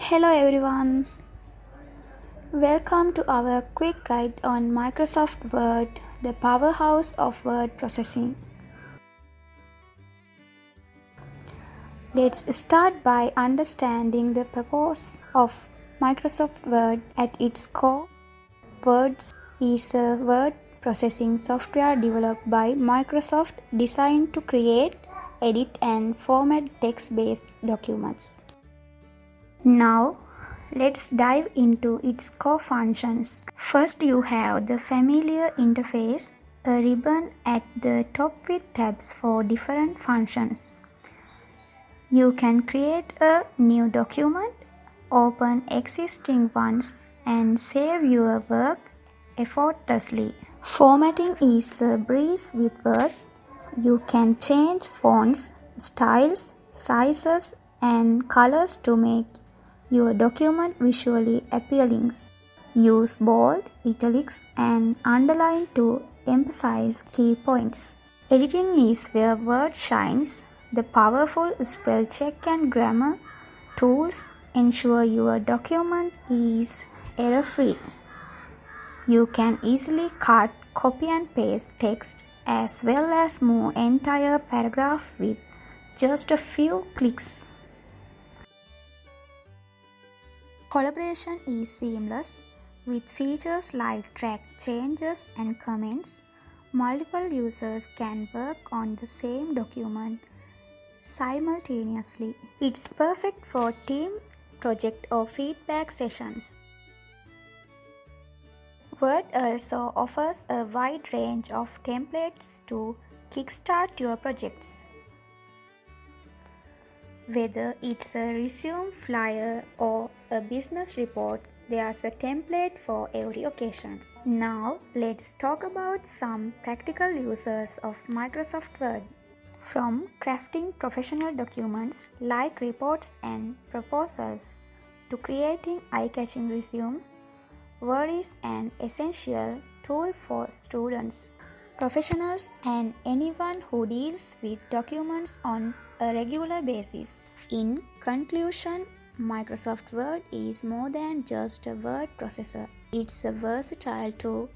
Hello everyone, welcome to our quick guide on Microsoft Word, the powerhouse of word processing. Let's start by understanding the purpose of Microsoft Word. At its core, Word is a word processing software developed by Microsoft designed to create, edit and format text-based documents. Now, let's dive into its core functions. First, you have the familiar interface, a ribbon at the top with tabs for different functions. You can create a new document, open existing ones, and save your work effortlessly. Formatting is a breeze with Word. You can change fonts, styles, sizes, and colors to make your document visually appealing. Use bold, italics, and underline to emphasize key points. Editing is where Word shines. The powerful spell check and grammar tools ensure your document is error-free. You can easily cut, copy and paste text as well as move entire paragraph with just a few clicks. Collaboration is seamless with features like track changes and comments. Multiple users can work on the same document simultaneously. It's perfect for team, project or feedback sessions. Word also offers a wide range of templates to kickstart your projects. Whether it's a resume, flyer, or a business report, there's a template for every occasion. Now, let's talk about some practical uses of Microsoft Word. From crafting professional documents like reports and proposals to creating eye-catching resumes, Word is an essential tool for students, professionals, and anyone who deals with documents on a regular basis. In conclusion, Microsoft Word is more than just a word processor. It's a versatile tool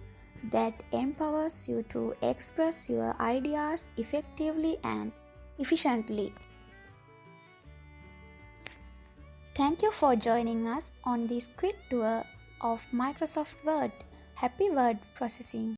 that empowers you to express your ideas effectively and efficiently. Thank you for joining us on this quick tour of Microsoft Word. Happy word processing!